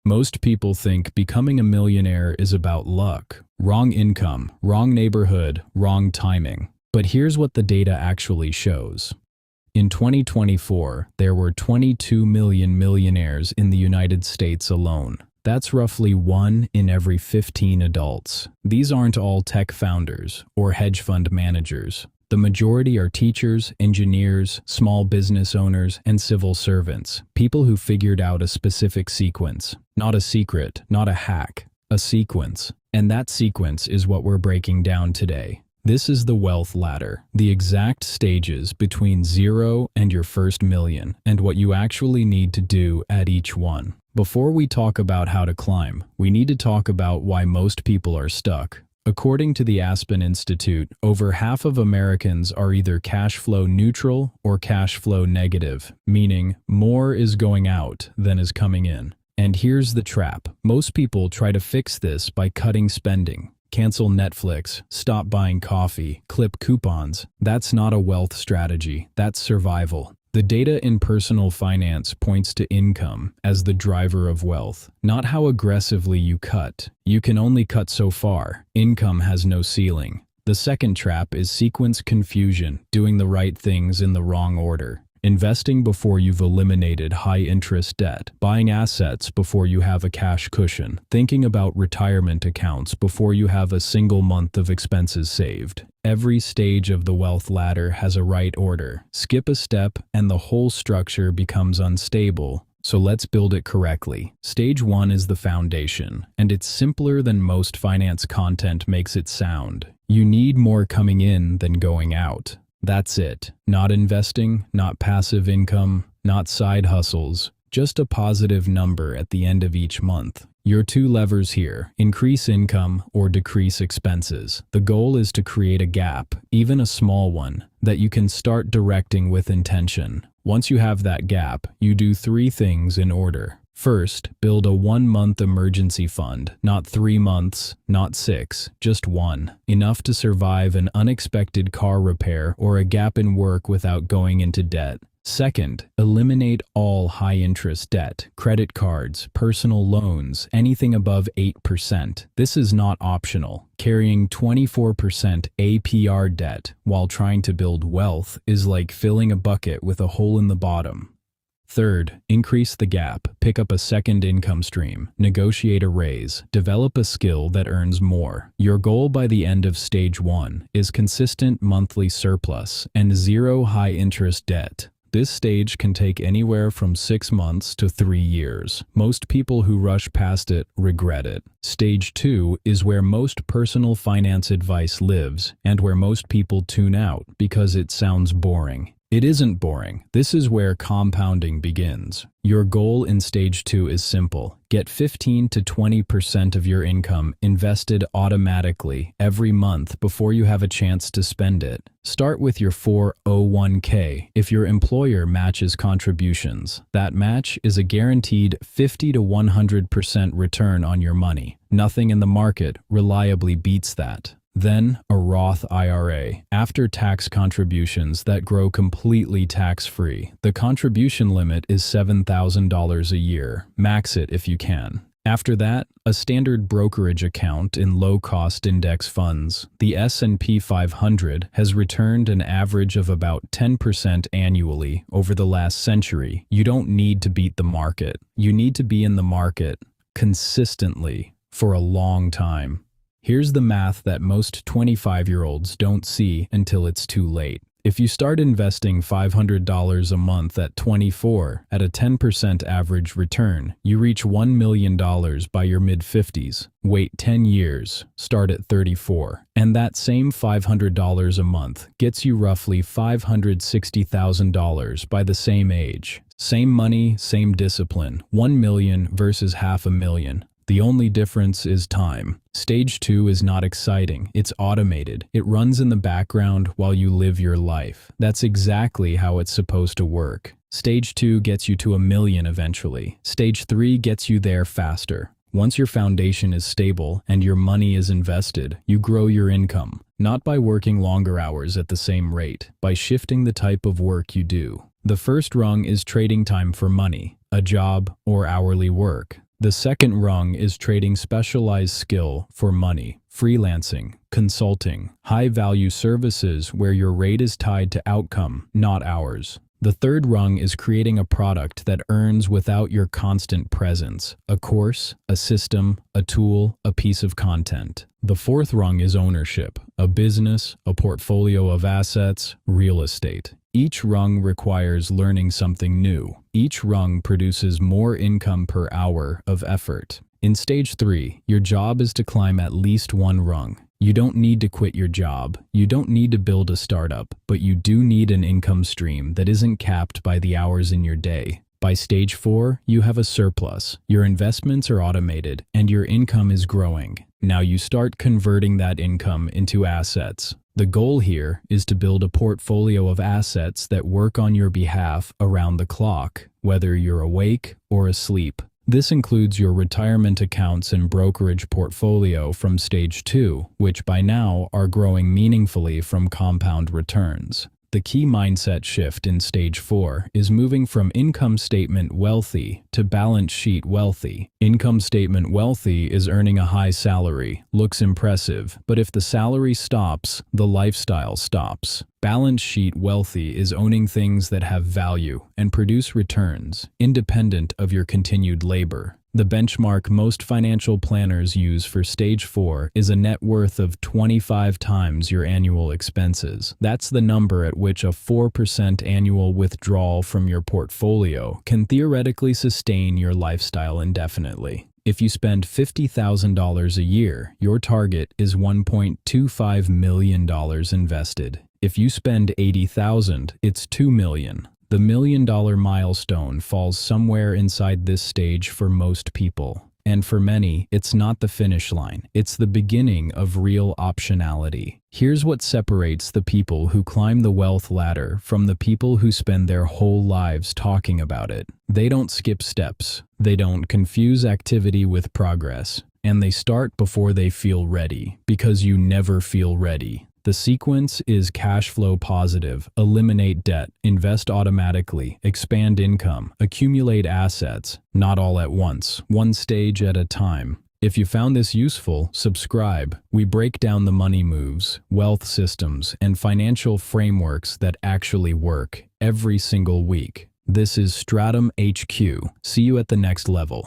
Most people think becoming a millionaire is about luck. Wrong income, wrong neighborhood, wrong timing. But here's what the data actually shows. In 2024, there were 22 million millionaires in the United States alone. That's roughly 1 in every 15 adults. These aren't all tech founders or hedge fund managers. The majority are teachers, engineers, small business owners, and civil servants, people who figured out a specific sequence. Not a secret, not a hack, a sequence. And that sequence is what we're breaking down today. This is the wealth ladder, the exact stages between 0 and your first million, and what you actually need to do at each one. Before we talk about how to climb, we need to talk about why most people are stuck. According to the Aspen Institute, over half of Americans are either cash flow neutral or cash flow negative, meaning more is going out than is coming in. And here's the trap. Most people try to fix this by cutting spending. Cancel Netflix, stop buying coffee, clip coupons. That's not a wealth strategy, that's survival. The data in personal finance points to income as the driver of wealth, not how aggressively you cut. You can only cut so far. Income has no ceiling. The second trap is sequence confusion, doing the right things in the wrong order. Investing before you've eliminated high-interest debt, buying assets before you have a cash cushion, thinking about retirement accounts before you have a single month of expenses saved. Every stage of the wealth ladder has a right order. Skip a step and the whole structure becomes unstable. So let's build it correctly. Stage 1 is the foundation, and it's simpler than most finance content makes it sound. You need more coming in than going out. That's it. Not investing, not passive income, not side hustles, just a positive number at the end of each month. Your two levers here, increase income or decrease expenses. The goal is to create a gap, even a small one, that you can start directing with intention. Once you have that gap, you do 3 things in order. First, build a 1-month emergency fund, not 3 months, not 6, just 1. Enough to survive an unexpected car repair or a gap in work without going into debt. Second, eliminate all high-interest debt, credit cards, personal loans, anything above 8%. This is not optional. Carrying 24% APR debt while trying to build wealth is like filling a bucket with a hole in the bottom. Third, increase the gap, pick up a second income stream, negotiate a raise, develop a skill that earns more. Your goal by the end of stage 1 is consistent monthly surplus and 0 high-interest debt. This stage can take anywhere from 6 months to 3 years. Most people who rush past it regret it. Stage 2 is where most personal finance advice lives and where most people tune out because it sounds boring. It isn't boring. This is where compounding begins. Your goal in stage 2 is simple. Get 15 to 20% of your income invested automatically every month before you have a chance to spend it. Start with your 401k if your employer matches contributions. That match is a guaranteed 50 to 100% return on your money. Nothing in the market reliably beats that. Then, a Roth IRA, after-tax contributions that grow completely tax-free. The contribution limit is $7,000 a year. Max it if you can. After that, a standard brokerage account in low-cost index funds. The S&P 500 has returned an average of about 10% annually over the last century. You don't need to beat the market. You need to be in the market consistently for a long time. Here's the math that most 25-year-olds don't see until it's too late. If you start investing $500 a month at 24 at a 10% average return, you reach $1 million by your mid-50s. Wait 10 years, start at 34. And that same $500 a month gets you roughly $560,000 by the same age. Same money, same discipline. 1 million versus $500,000. The only difference is time. Stage 2 is not exciting, it's automated. It runs in the background while you live your life. That's exactly how it's supposed to work. Stage 2 gets you to $1 million eventually. Stage 3 gets you there faster. Once your foundation is stable and your money is invested, you grow your income. Not by working longer hours at the same rate, by shifting the type of work you do. The first rung is trading time for money, a job or hourly work. The second rung is trading specialized skill for money, freelancing, consulting, high-value services where your rate is tied to outcome, not hours. The third rung is creating a product that earns without your constant presence, a course, a system, a tool, a piece of content. The fourth rung is ownership, a business, a portfolio of assets, real estate. Each rung requires learning something new. Each rung produces more income per hour of effort. In stage 3, your job is to climb at least one rung. You don't need to quit your job. You don't need to build a startup, but you do need an income stream that isn't capped by the hours in your day. By stage 4, you have a surplus. Your investments are automated and your income is growing. Now you start converting that income into assets. The goal here is to build a portfolio of assets that work on your behalf around the clock, whether you're awake or asleep. This includes your retirement accounts and brokerage portfolio from stage 2, which by now are growing meaningfully from compound returns. The key mindset shift in stage 4 is moving from income statement wealthy to balance sheet wealthy. Income statement wealthy is earning a high salary, looks impressive, but if the salary stops, the lifestyle stops. Balance sheet wealthy is owning things that have value and produce returns, independent of your continued labor. The benchmark most financial planners use for stage 4 is a net worth of 25 times your annual expenses. That's the number at which a 4% annual withdrawal from your portfolio can theoretically sustain your lifestyle indefinitely. If you spend $50,000 a year, your target is $1.25 million invested. If you spend $80,000, it's $2 million. The $1 million milestone falls somewhere inside this stage for most people. And for many, it's not the finish line. It's the beginning of real optionality. Here's what separates the people who climb the wealth ladder from the people who spend their whole lives talking about it. They don't skip steps. They don't confuse activity with progress. And they start before they feel ready, because you never feel ready. The sequence is cash flow positive, eliminate debt, invest automatically, expand income, accumulate assets, not all at once, one stage at a time. If you found this useful, subscribe. We break down the money moves, wealth systems, and financial frameworks that actually work every single week. This is Stratum HQ. See you at the next level.